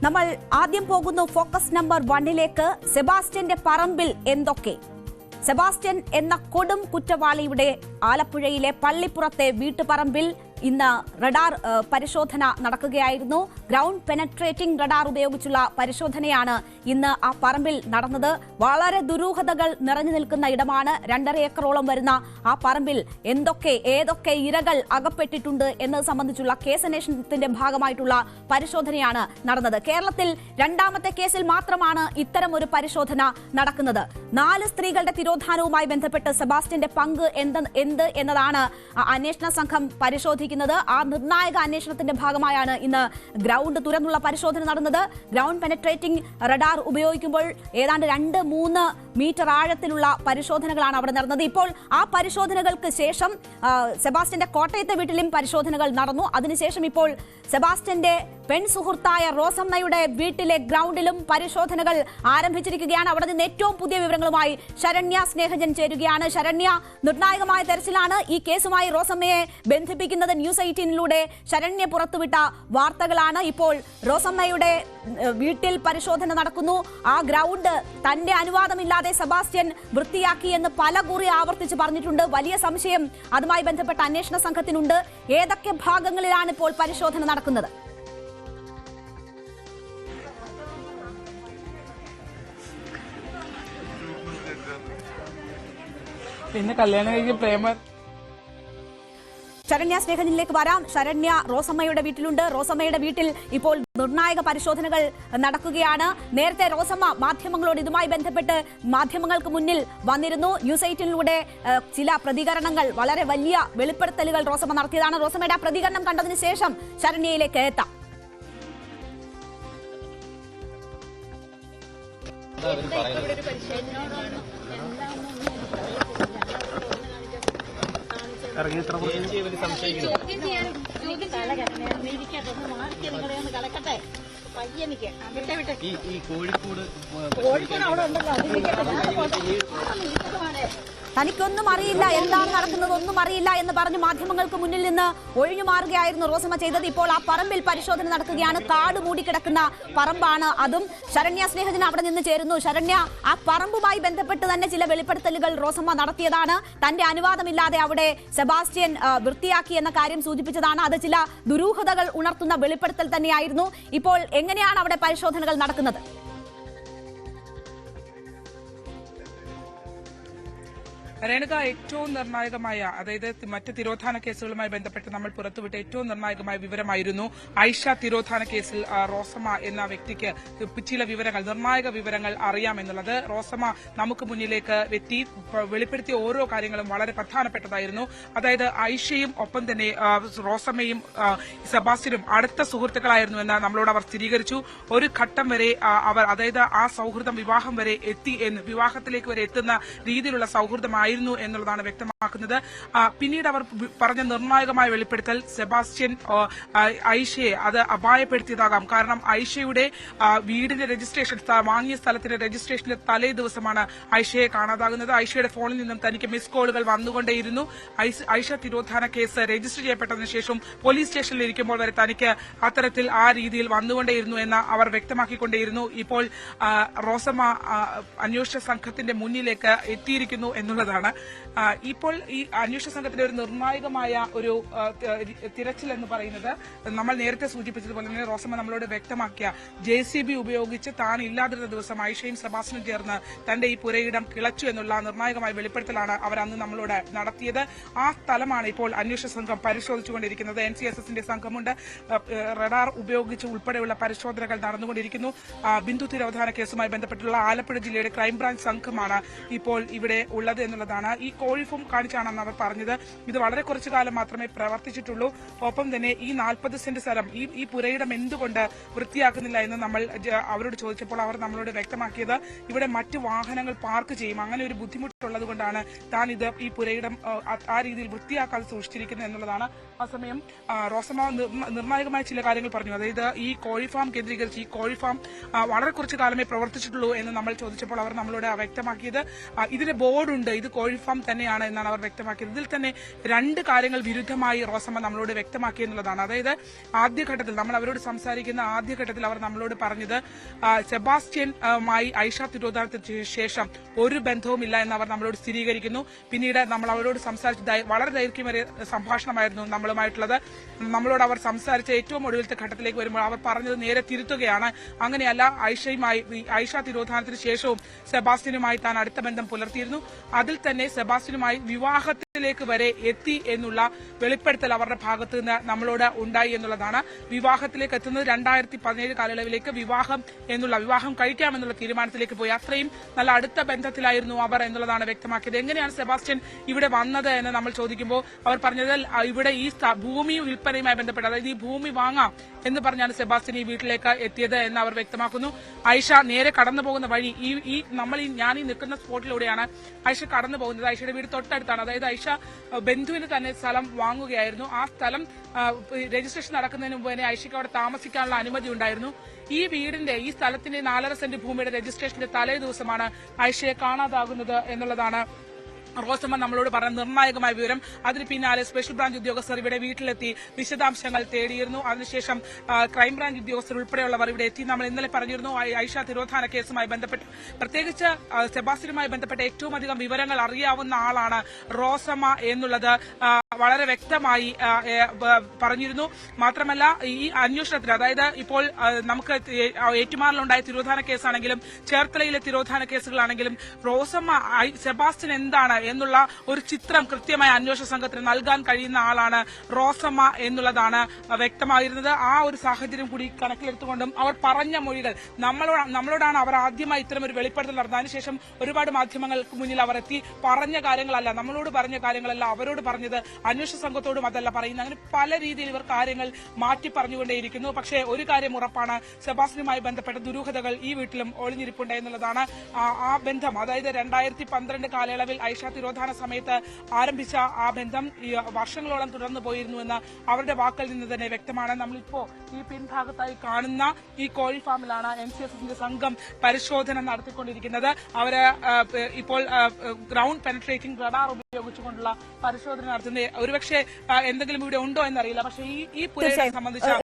നമ്മൾ ആദ്യം പോകുന്നു ഫോക്കസ് നമ്പർ 1ലേക്ക്. സെബാസ്റ്റ്യന്റെ പറമ്പിൽ എന്തൊക്കെ? സെബാസ്റ്റ്യൻ എന്ന കൊടും കുറ്റവാളിയുടെ ആലപ്പുഴയിലെ പള്ളിപ്പുറത്തെ വീട്ടുപറമ്പിൽ ഇന്ന് റഡാർ പരിശോധന നടക്കുകയായിരുന്നു. ഗ്രൗണ്ട് പെനട്രേറ്റിംഗ് റഡാർ ഉപയോഗിച്ചുള്ള പരിശോധനയാണ് ഇന്ന് ആ പറമ്പിൽ നടന്നത്. വളരെ ദുരൂഹതകൾ നിറഞ്ഞു നിൽക്കുന്ന ഇടമാണ്. 2.5 ഏക്കറോളം വരുന്ന ആ പറമ്പിൽ ഏതൊക്കെ ഇരകൾ അകപ്പെട്ടിട്ടുണ്ട് എന്നത് സംബന്ധിച്ചുള്ള കേസന്വേഷണത്തിന്റെ ഭാഗമായിട്ടുള്ള പരിശോധനയാണ് നടന്നത്. കേരളത്തിൽ 2ാമത്തെ കേസിൽ മാത്രമാണ് ഇത്തരം ഒരു പരിശോധന നടക്കുന്നത്. 4 സ്ത്രീകളുടെ തിരോധാനവുമായി ബന്ധപ്പെട്ട് സെബാസ്റ്റ്യന്റെ പങ്ക് എന്ത് എന്നതാണ് അന്വേഷണ സംഘം പരിശോധിക്കുന്നത്. ആ നിർണായക അന്വേഷണത്തിന്റെ ഭാഗമായാണ് ഇന്ന് ഗ്രൗണ്ട് തുറന്നുള്ള പരിശോധന നടന്നത്. ഗ്രൗണ്ട് പെനട്രേറ്റിംഗ് റഡാർ ഉപയോഗിക്കുമ്പോൾ ഏതാണ്ട് 2-3 മീറ്റർ ആഴത്തിലുള്ള പരിശോധനകളാണ് അവിടെ നടന്നത്. ഇപ്പോൾ ആ പരിശോധനകൾക്ക് ശേഷം സെബാസ്റ്റ്യന്റെ കോട്ടയത്തെ വീട്ടിലും പരിശോധനകൾ നടന്നു. അതിനുശേഷം ഇപ്പോൾ സെബാസ്റ്റ്യന്റെ പെൺസുഹൃത്തായ റോസമ്മയുടെ വീട്ടിലെ ഗ്രൗണ്ടിലും പരിശോധനകൾ ആരംഭിച്ചിരിക്കുകയാണ്. അവിടെ നിന്ന് ഏറ്റവും പുതിയ വിവരങ്ങളുമായി ശരണ്യ സ്നേഹജൻ ചേരുകയാണ്. ശരണ്യ, നിർണായകമായ തെരച്ചിലാണ് ഈ കേസുമായി റോസമ്മയെ ബന്ധിപ്പിക്കുന്നത്. ന്യൂസ് 18ലൂടെ ശരണ്യ പുറത്തുവിട്ട വാർത്തകളാണ്. ഇപ്പോൾ റോസമ്മയുടെ വീട്ടിൽ പരിശോധന നടക്കുന്നു. ആ ഗ്രൗണ്ട് തന്റെ അനുവാദമില്ലാതെ സെബാസ്റ്റ്യൻ വൃത്തിയാക്കി എന്ന് പലകുറി ആവർത്തിച്ച് പറഞ്ഞിട്ടുണ്ട്. വലിയ സംശയം അതുമായി ബന്ധപ്പെട്ട അന്വേഷണ സംഘത്തിനുണ്ട്. ഏതൊക്കെ ഭാഗങ്ങളിലാണ് ഇപ്പോൾ പരിശോധന നടക്കുന്നത്? പിന്നെ കല്യാണം കഴിഞ്ഞ് പ്രേമ ശരണ്യ സ്നേഹനിലേക്ക് വരാം. ശരണ്യ റോസമ്മയുടെ വീട്ടിലുണ്ട്. റോസമ്മയുടെ വീട്ടിൽ ഇപ്പോൾ നിർണായക പരിശോധനകൾ നടക്കുകയാണ്. നേരത്തെ റോസമ്മ മാധ്യമങ്ങളോട് ഇതുമായി ബന്ധപ്പെട്ട് മാധ്യമങ്ങൾക്ക് മുന്നിൽ വന്നിരുന്നു. ന്യൂസ് 18ലൂടെ ചില പ്രതികരണങ്ങൾ, വളരെ വലിയ വെളിപ്പെടുത്തലുകൾ റോസമ്മ നടത്തിയതാണ്. റോസമ്മയുടെ ആ പ്രതികരണം കണ്ടതിന് ശേഷം ശരണ്യയിലേക്ക് എത്താം. തനിക്കൊന്നും അറിയില്ല, എന്താണ് നടക്കുന്നത് ഒന്നും അറിയില്ല എന്ന് പറഞ്ഞ് മാധ്യമങ്ങൾക്ക് മുന്നിൽ നിന്ന് ഒഴിഞ്ഞു മാറുകയായിരുന്നു റോസമ്മ ചെയ്തത്. ഇപ്പോൾ ആ പറമ്പിൽ പരിശോധന നടക്കുകയാണ്. കാട് മൂടിക്കിടക്കുന്ന പറമ്പാണ്. അതും ശരണ്യ സ്നേഹജൻ അവിടെ നിന്ന് ചേരുന്നു. ശരണ്യ, ആ പറമ്പുമായി ബന്ധപ്പെട്ട് തന്നെ ചില വെളിപ്പെടുത്തലുകൾ റോസമ്മ നടത്തിയതാണ്. തന്റെ അനുവാദമില്ലാതെ അവിടെ സെബാസ്റ്റ്യൻ വൃത്തിയാക്കി എന്ന കാര്യം സൂചിപ്പിച്ചതാണ്. അത് ചില ദുരൂഹതകൾ ഉണർത്തുന്ന വെളിപ്പെടുത്തൽ തന്നെയായിരുന്നു. ഇപ്പോൾ എങ്ങനെയാണ് അവിടെ പരിശോധനകൾ നടക്കുന്നത്? രേണുക, ഏറ്റവും നിർണായകമായ, അതായത് മറ്റ് തിരോധാന കേസുകളുമായി ബന്ധപ്പെട്ട് നമ്മൾ പുറത്തുവിട്ട ഏറ്റവും നിർണായകമായ വിവരമായിരുന്നു ഐഷ തിരോധാന കേസിൽ റോസമ്മ എന്ന വ്യക്തിക്ക് ചില വിവരങ്ങൾ, നിർണായക വിവരങ്ങൾ അറിയാമെന്നുള്ളത്. റോസമ്മ നമുക്ക് മുന്നിലേക്ക് എത്തി വെളിപ്പെടുത്തിയ ഓരോ കാര്യങ്ങളും വളരെ പ്രധാനപ്പെട്ടതായിരുന്നു. അതായത് ഐഷയും ഒപ്പം തന്നെ റോസമ്മയും സെബാസ്റ്റ്യനും അടുത്ത സുഹൃത്തുക്കളായിരുന്നു എന്ന് നമ്മളോട് അവർ സ്ഥിരീകരിച്ചു. ഒരു ഘട്ടം വരെ അവർ, അതായത് ആ സൗഹൃദം വിവാഹം വരെ എത്തി എന്ന്, വിവാഹത്തിലേക്ക് വരെ എത്തുന്ന രീതിയിലുള്ള സൗഹൃദമായിരുന്നു എന്നുള്ളതാണ് വ്യക്തമാക്കുന്നത്. പിന്നീട് അവർ പറഞ്ഞ നിർണായകമായ വെളിപ്പെടുത്തൽ സെബാസ്റ്റ്യൻ ഐഷയെ അത് അപായപ്പെടുത്തിയതാകാം. കാരണം ഐഷയുടെ വീടിന്റെ രജിസ്ട്രേഷൻ, വാങ്ങിയ സ്ഥലത്തിന്റെ രജിസ്ട്രേഷന്റെ തലേ ദിവസമാണ് ഐഷയെ കാണാതാകുന്നത്. ഐഷയുടെ ഫോണിൽ നിന്നും തനിക്ക് മിസ് കോളുകൾ വന്നുകൊണ്ടേയിരുന്നു. ഐഷ തിരോധാന കേസ് രജിസ്റ്റർ ചെയ്യപ്പെട്ടതിനു ശേഷം പോലീസ് സ്റ്റേഷനിൽ ഇരിക്കുമ്പോൾ വരെ തനിക്ക് അത്തരത്തിൽ ആ രീതിയിൽ വന്നുകൊണ്ടേയിരുന്നു എന്ന് അവർ വ്യക്തമാക്കിക്കൊണ്ടേയിരുന്നു. ഇപ്പോൾ റോസമ്മ അന്വേഷണ സംഘത്തിന്റെ മുന്നിലേക്ക് എത്തിയിരിക്കുന്നു എന്നുള്ളതാണ്. ഇപ്പോൾ ഈ അന്വേഷണ സംഘത്തിന്റെ ഒരു നിർണായകമായ ഒരു തിരച്ചിൽ എന്ന് പറയുന്നത്, നമ്മൾ നേരത്തെ സൂചിപ്പിച്ചതുപോലെ തന്നെ റോസമ്മ നമ്മളോട് വ്യക്തമാക്കിയ JCB ഉപയോഗിച്ച് താൻ ഇല്ലാതിരുന്ന ദിവസം ഐഷയും സെബാസ്റ്റ്യനും ചേർന്ന് തന്റെ ഈ പുരയിടം കിളച്ചു എന്നുള്ള നിർണായകമായ വെളിപ്പെടുത്തലാണ് അവർ അന്ന് നമ്മളോട് നടത്തിയത്. ആ സ്ഥലമാണ് ഇപ്പോൾ അന്വേഷണ സംഘം പരിശോധിച്ചുകൊണ്ടിരിക്കുന്നത്. NCSSന്റെ സംഘമുണ്ട്. റഡാർ ഉപയോഗിച്ച് ഉൾപ്പെടെയുള്ള പരിശോധനകൾ നടന്നുകൊണ്ടിരിക്കുന്നു. ബിന്ദു തിരോധാന കേസുമായി ബന്ധപ്പെട്ടുള്ള ആലപ്പുഴ ജില്ലയുടെ ക്രൈംബ്രാഞ്ച് സംഘമാണ് ഇപ്പോൾ ഇവിടെ ഉള്ളത് എന്നുള്ളതാണ്. ഈ കോഴിഫോം കാണിച്ചാണെന്ന് അവർ പറഞ്ഞത്. ഇത് വളരെ കുറച്ചു കാലം മാത്രമേ പ്രവർത്തിച്ചിട്ടുള്ളൂ. ഒപ്പം തന്നെ ഈ 40 സെന്റ് സ്ഥലം, ഈ പുരയിടം എന്തുകൊണ്ട് വൃത്തിയാക്കുന്നില്ല എന്ന് നമ്മൾ അവരോട് ചോദിച്ചപ്പോൾ അവർ നമ്മളോട് വ്യക്തമാക്കിയത്, ഇവിടെ മറ്റു വാഹനങ്ങൾ പാർക്ക് ചെയ്യും, അങ്ങനെ ഒരു ബുദ്ധിമുട്ടുള്ളത് കൊണ്ടാണ് താൻ ഈ പുരയിടം ആ രീതിയിൽ വൃത്തിയാക്കാതെ സൂക്ഷിച്ചിരിക്കുന്നത് എന്നുള്ളതാണ്. ആ സമയം റോസമ്മ നിർണായകമായ ചില കാര്യങ്ങൾ പറഞ്ഞു. അതായത് ഈ കോഴി ഫാം കേന്ദ്രീകരിച്ച് ഈ കോഴി ഫാം വളരെ കുറച്ചു കാലമേ പ്രവർത്തിച്ചിട്ടുള്ളൂ എന്ന് നമ്മൾ ചോദിച്ചപ്പോൾ അവർ നമ്മളോട് വ്യക്തമാക്കിയത് ഇതിന് ബോർഡുണ്ട്, ഇത് കോഴി ഫാം തന്നെയാണ് എന്നാണ് അവർ വ്യക്തമാക്കിയത്. ഇതിൽ തന്നെ 2 കാര്യങ്ങൾ വിരുദ്ധമായി റോസമ്മ നമ്മളോട് വ്യക്തമാക്കി എന്നുള്ളതാണ്. അതായത് ആദ്യഘട്ടത്തിൽ നമ്മൾ അവരോട് സംസാരിക്കുന്ന ആദ്യഘട്ടത്തിൽ അവർ നമ്മളോട് പറഞ്ഞത് സെബാസ്റ്റ്യനുമായി ഐഷ തിരോധാനത്തിന് ശേഷം ഒരു ബന്ധവുമില്ല എന്ന് അവർ നമ്മളോട് സ്ഥിരീകരിക്കുന്നു. പിന്നീട് നമ്മൾ അവരോട് സംസാരിച്ച വളരെ ദൈർഘ്യമേറിയ സംഭാഷണമായിരുന്നു നമ്മളുമായിട്ടുള്ളത്. നമ്മളോട് അവർ സംസാരിച്ച ഏറ്റവും ഒടുവിലത്തെ ഘട്ടത്തിലേക്ക് വരുമ്പോൾ അവർ പറഞ്ഞത് നേരെ തിരുത്തുകയാണ്. അങ്ങനെയല്ല, ഐഷ തിരോധാനത്തിന് ശേഷവും സെബാസ്റ്റ്യനുമായി താൻ അടുത്ത ബന്ധം പുലർത്തിയിരുന്നു. അതിൽ തന്നെ സെബാസ്റ്റ്യനുമായി വിവാഹത്തിലേക്ക് വരെ എത്തി എന്നുള്ള വെളിപ്പെടുത്തൽ അവരുടെ ഭാഗത്ത് നിന്ന് നമ്മളോട് ഉണ്ടായി എന്നുള്ളതാണ്. വിവാഹത്തിലേക്ക് എത്തുന്നത് 2017 കാലയളവിലേക്ക് വിവാഹം കഴിക്കാമെന്നുള്ള തീരുമാനത്തിലേക്ക് പോയി. അത്രയും നല്ല അടുത്ത ബന്ധത്തിലായിരുന്നു അവർ എന്നുള്ളതാണ് വ്യക്തമാക്കിയത്. എങ്ങനെയാണ് സെബാസ്റ്റ്യൻ ഇവിടെ വന്നത് എന്ന് നമ്മൾ ചോദിക്കുമ്പോൾ അവർ പറഞ്ഞത് ഇവിടെ ഈ ഭൂമി വിൽപ്പനയുമായി ബന്ധപ്പെട്ട്, അതായത് ഈ ഭൂമി വാങ്ങാം എന്ന് പറഞ്ഞാണ് സെബാസ്റ്റ്യൻ ഈ വീട്ടിലേക്ക് എത്തിയത് എന്ന് അവർ വ്യക്തമാക്കുന്നു. ഐഷ നേരെ കടന്നു പോകുന്ന വഴി ഞാൻ ഈ നിൽക്കുന്ന സ്പോട്ടിലൂടെയാണ് ഐഷ കടന്നു പോകുന്നത്. ഐഷയുടെ വീട് തൊട്ടടുത്താണ്. അതായത് ഐഷ ബന്ധുവിന് തന്നെ സ്ഥലം വാങ്ങുകയായിരുന്നു. ആ സ്ഥലം രജിസ്ട്രേഷൻ നടക്കുന്നതിന് മുമ്പ് തന്നെ ഐഷയ്ക്ക് അവിടെ താമസിക്കാനുള്ള അനുമതി ഉണ്ടായിരുന്നു. ഈ സ്ഥലത്തിന്റെ 4.5 സെന്റ് ഭൂമിയുടെ രജിസ്ട്രേഷന്റെ തലേ ദിവസമാണ് ഐഷയെ കാണാതാകുന്നത് എന്നുള്ളതാണ് റോസമ്മ നമ്മളോട് പറഞ്ഞ നിർണായകമായ വിവരം. അതിന് പിന്നാലെ സ്പെഷ്യൽ ബ്രാഞ്ച് ഉദ്യോഗസ്ഥർ ഇവിടെ വീട്ടിലെത്തി വിശദാംശങ്ങൾ തേടിയിരുന്നു. അതിനുശേഷം ക്രൈംബ്രാഞ്ച് ഉദ്യോഗസ്ഥർ ഉൾപ്പെടെയുള്ളവർ ഇവിടെ എത്തി. നമ്മൾ ഇന്നലെ പറഞ്ഞിരുന്നു ഐഷ തിരോധാന കേസുമായി ബന്ധപ്പെട്ട്, പ്രത്യേകിച്ച് സെബാസ്റ്റ്യനുമായി ബന്ധപ്പെട്ട ഏറ്റവും അധികം വിവരങ്ങൾ അറിയാവുന്ന ആളാണ് റോസമ്മ എന്നുള്ളത് വളരെ വ്യക്തമായി പറഞ്ഞിരുന്നു. മാത്രമല്ല, ഈ അന്വേഷണത്തിൽ, അതായത് ഇപ്പോൾ നമുക്ക് ഏറ്റുമാറിലുണ്ടായ തിരോധാന കേസാണെങ്കിലും ചേർത്തലയിലെ തിരോധാന കേസുകളാണെങ്കിലും റോസമ്മ സെബാസ്റ്റ്യൻ എന്താണ് എന്നുള്ള ഒരു ചിത്രം കൃത്യമായ അന്വേഷണ സംഘത്തിന് നൽകാൻ കഴിയുന്ന ആളാണ് റോസമ്മ എന്നുള്ളതാണ് വ്യക്തമായിരുന്നത്. ആ ഒരു സാഹചര്യം കൂടി കണക്കിലെടുത്തുകൊണ്ടും അവർ പറഞ്ഞ മൊഴികൾ നമ്മളോടാണ് അവർ ആദ്യമായി ഇത്തരം ഒരു വെളിപ്പെടുത്തൽ നടന്നത്. അതിനുശേഷം ഒരുപാട് മാധ്യമങ്ങൾക്ക് മുന്നിൽ അവർ എത്തി. പറഞ്ഞ കാര്യങ്ങളല്ല, നമ്മളോട് പറഞ്ഞ കാര്യങ്ങളല്ല അവരോട് പറഞ്ഞത്, അന്വേഷണ സംഘത്തോടും അതല്ല പറയുന്നത്. അങ്ങനെ പല രീതിയിൽ ഇവർ കാര്യങ്ങൾ മാറ്റി പറഞ്ഞുകൊണ്ടേയിരിക്കുന്നു. പക്ഷേ ഒരു കാര്യം ഉറപ്പാണ്, സെബാസ്റ്റ്യനുമായി ബന്ധപ്പെട്ട ദുരൂഹതകൾ ഈ വീട്ടിലും ഒളിഞ്ഞിരിപ്പുണ്ട് എന്നുള്ളതാണ്. ആ ബന്ധം, അതായത് 2012 കാലയളവിൽ ഐഷ തിരോധാന സമയത്ത് ആരംഭിച്ച ആ ബന്ധം വർഷങ്ങളോളം തുടർന്നു പോയിരുന്നുവെന്ന് അവരുടെ വാക്കിൽ നിന്ന് തന്നെ വ്യക്തമാണ്. നമ്മളിപ്പോ ഈ പിൻഭാഗത്തായി കാണുന്ന ഈ കോഴി ഫാമിലാണ് NCSSന്റെ സംഘം പരിശോധന നടത്തിക്കൊണ്ടിരിക്കുന്നത്. അവര് ഇപ്പോൾ ഗ്രൗണ്ട് പെനട്രേറ്റിംഗ് റഡാർ ഉപയോഗിച്ചുകൊണ്ടുള്ള പരിശോധന നടത്തുന്നത്. ഒരുപക്ഷെ എന്തെങ്കിലും ഇവിടെ ഉണ്ടോ എന്നറിയില്ല. പക്ഷേ ഈ പുരയെ സംബന്ധിച്ച